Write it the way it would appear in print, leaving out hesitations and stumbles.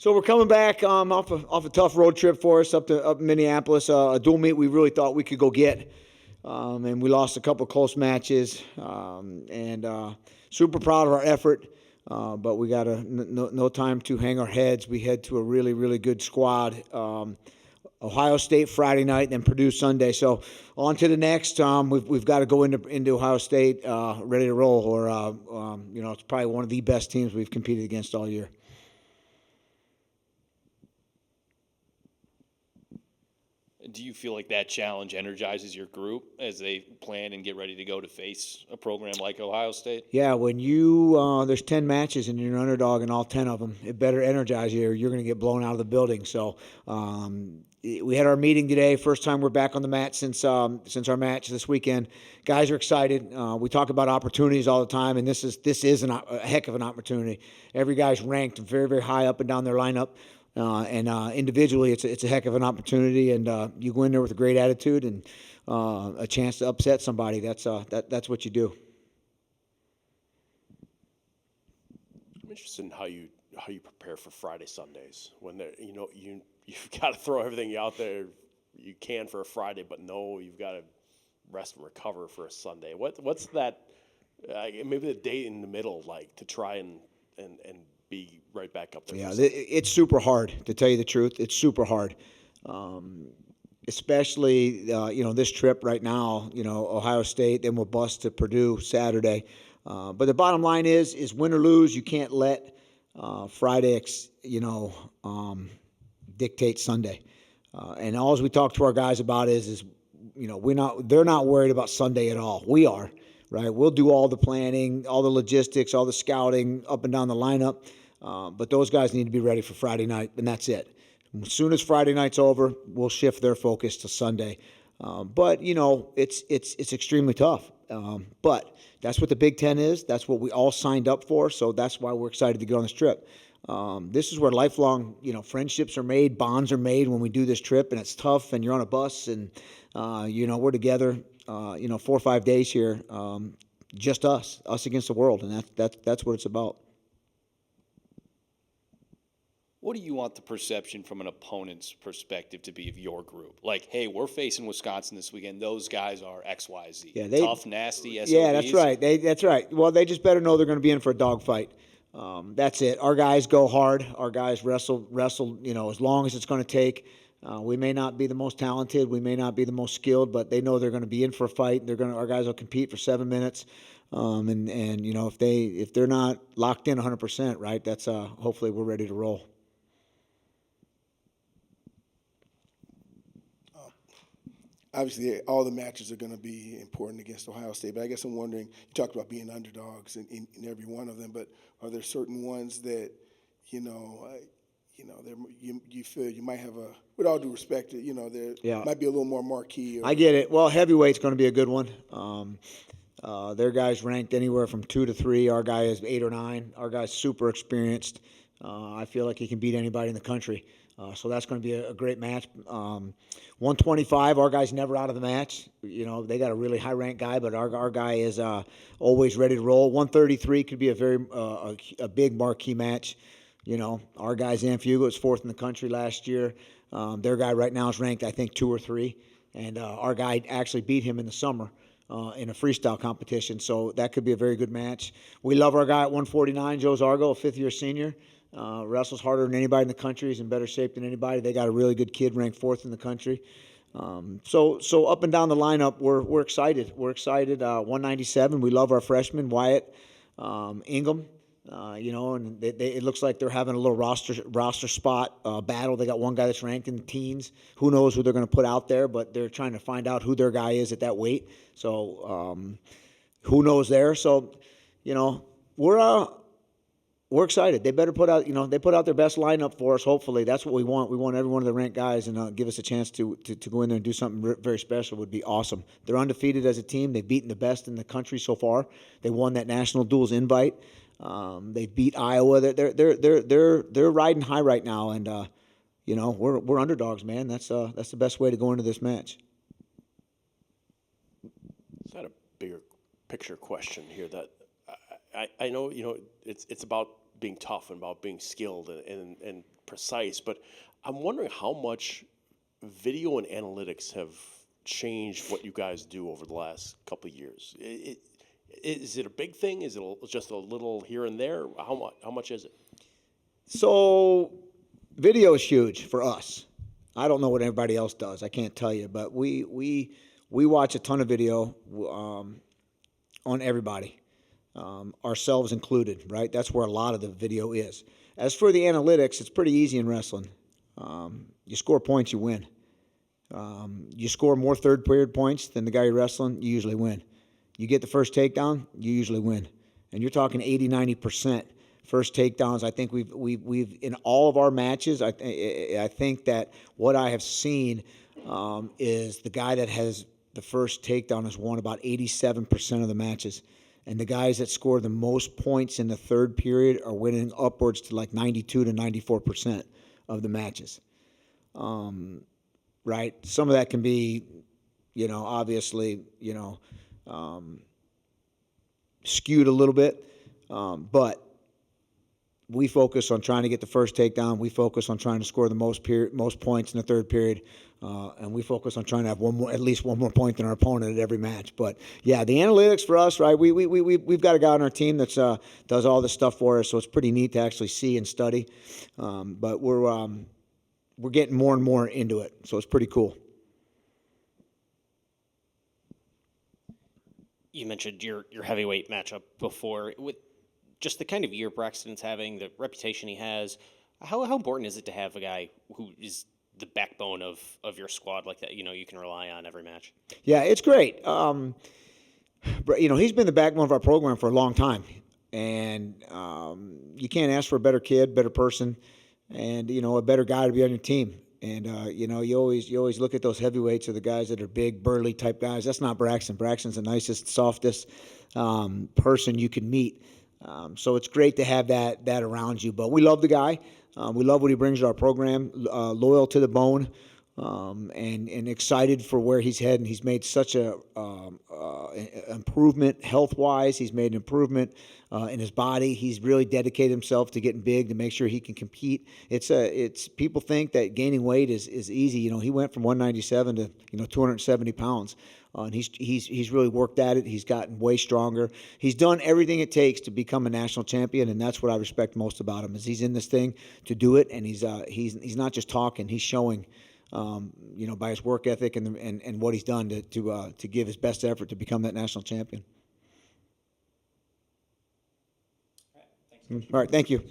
So we're coming back off a tough road trip for us up Minneapolis. A dual meet we really thought we could go get, and we lost a couple close matches. And super proud of our effort, but we got no time to hang our heads. We head to a really good squad. Ohio State Friday night, then Purdue Sunday. So on to the next. We've got to go into Ohio State ready to roll, or it's probably one of the best teams we've competed against all year. Do you feel like that challenge energizes your group as they plan and get ready to go to face a program like Ohio State? Yeah, when there's 10 matches and you're an underdog in all 10 of them, it better energize you or you're going to get blown out of the building. So we had our meeting today. First time we're back on the mat since our match this weekend. Guys are excited. We talk about opportunities all the time, and this is a heck of an opportunity. Every guy's ranked very high up and down their lineup. And individually, it's a heck of an opportunity, and you go in there with a great attitude and a chance to upset somebody. That's what you do. I'm interested in how you prepare for Friday Sundays when you've got to throw everything out there you can for a Friday, but no, you've got to rest and recover for a Sunday. What's that? Maybe the day in the middle, like to try and be right back up there. Yeah, it's super hard, to tell you the truth. It's super hard, especially this trip right now. Ohio State, then we'll bust to Purdue Saturday. But the bottom line is win or lose, you can't let Friday dictate Sunday. And all we talk to our guys about is they're not worried about Sunday at all. We are. Right, we'll do all the planning, all the logistics, all the scouting up and down the lineup, but those guys need to be ready for Friday night, and that's it. As soon as Friday night's over, we'll shift their focus to Sunday. But it's extremely tough. But that's what the Big Ten is. That's what we all signed up for. So that's why we're excited to get on this trip. This is where lifelong friendships are made, bonds are made when we do this trip, and it's tough. And you're on a bus, and we're together. 4 or 5 days here, just us against the world, and that's what it's about. What do you want the perception from an opponent's perspective to be of your group? Like, hey, we're facing Wisconsin this weekend. Those guys are X, Y, Z. Yeah, tough, nasty, SOBs. Yeah, that's right. That's right. Well, they just better know they're going to be in for a dogfight. That's it. Our guys go hard. Our guys wrestle. As long as it's going to take. We may not be the most talented, we may not be the most skilled, but they know they're going to be in for a fight. Our guys will compete for 7 minutes, and if they're not locked in 100%, right? That's hopefully we're ready to roll. Obviously, all the matches are going to be important against Ohio State, but I guess I'm wondering. You talked about being underdogs in every one of them, but are there certain ones that you feel you might have with all due respect, might be a little more marquee. I get it. Well, heavyweight's going to be a good one. Their guys ranked anywhere from 2 to 3. Our guy is 8 or 9. Our guy's super experienced. I feel like he can beat anybody in the country. So that's going to be a great match. 125, our guy's never out of the match. They got a really high-ranked guy, but our guy is always ready to roll. 133 could be a big marquee match. Our guy, Zanfugo, was 4th in the country last year. Their guy right now is ranked, I think, 2 or 3. And our guy actually beat him in the summer in a freestyle competition. So that could be a very good match. We love our guy at 149, Joe Zargo, a 5th-year senior. Wrestles harder than anybody in the country. He's in better shape than anybody. They got a really good kid ranked 4th in the country. So up and down the lineup, we're excited. We're excited. 197, we love our freshman, Wyatt Ingham. And it looks like they're having a little roster spot battle. They got one guy that's ranked in the teens. Who knows who they're going to put out there, but they're trying to find out who their guy is at that weight. So who knows there? So, we're excited. They better put out, they put out their best lineup for us. Hopefully, that's what we want. We want every one of the ranked guys and give us a chance to go in there and do something very special. Would be awesome. They're undefeated as a team. They've beaten the best in the country so far. They won that national duels invite. They beat Iowa. They're riding high right now, and we're underdogs, man. That's the best way to go into this match. Is that a bigger picture question here? That I know it's about being tough and about being skilled and precise. But I'm wondering how much video and analytics have changed what you guys do over the last couple of years. Is it a big thing? Is it just a little here and there? How much is it? So video is huge for us. I don't know what everybody else does. I can't tell you, but we watch a ton of video on everybody, ourselves included, right? That's where a lot of the video is. As for the analytics, it's pretty easy in wrestling. You score points, you win. You score more third period points than the guy you're wrestling, you usually win. You get the first takedown, you usually win. And you're talking 80, 90% first takedowns. I think we've in all of our matches, I think that what I have seen is the guy that has the first takedown has won about 87% of the matches. And the guys that score the most points in the third period are winning upwards to like 92 to 94% of the matches. Right? Some of that can be, obviously, skewed a little bit. But we focus on trying to get the first takedown. We focus on trying to score the most points in the third period. And we focus on trying to have at least one more point than our opponent at every match. But yeah, the analytics for us, right? We've got a guy on our team that's does all this stuff for us, so it's pretty neat to actually see and study. But we're getting more and more into it, so it's pretty cool. You mentioned your heavyweight matchup before. With just the kind of year Braxton's having, the reputation he has, how important is it to have a guy who is the backbone of your squad like that, you can rely on every match? Yeah, it's great. He's been the backbone of our program for a long time. And you can't ask for a better kid, better person, and, a better guy to be on your team. And, you always look at those heavyweights or the guys that are big, burly type guys. That's not Braxton. Braxton's the nicest, softest person you can meet. So it's great to have that around you. But we love the guy. We love what he brings to our program, loyal to the bone, and excited for where he's heading. He's made such a improvement health-wise. He's made an improvement in his body. He's really dedicated himself to getting big to make sure he can compete. It's people think that gaining weight is easy. He went from 197 to 270 pounds. And he's really worked at it. He's gotten way stronger. He's done everything it takes to become a national champion, and that's what I respect most about him. Is he's in this thing to do it, and he's not just talking. He's showing, by his work ethic and what he's done to give his best effort to become that national champion. All right, thank you.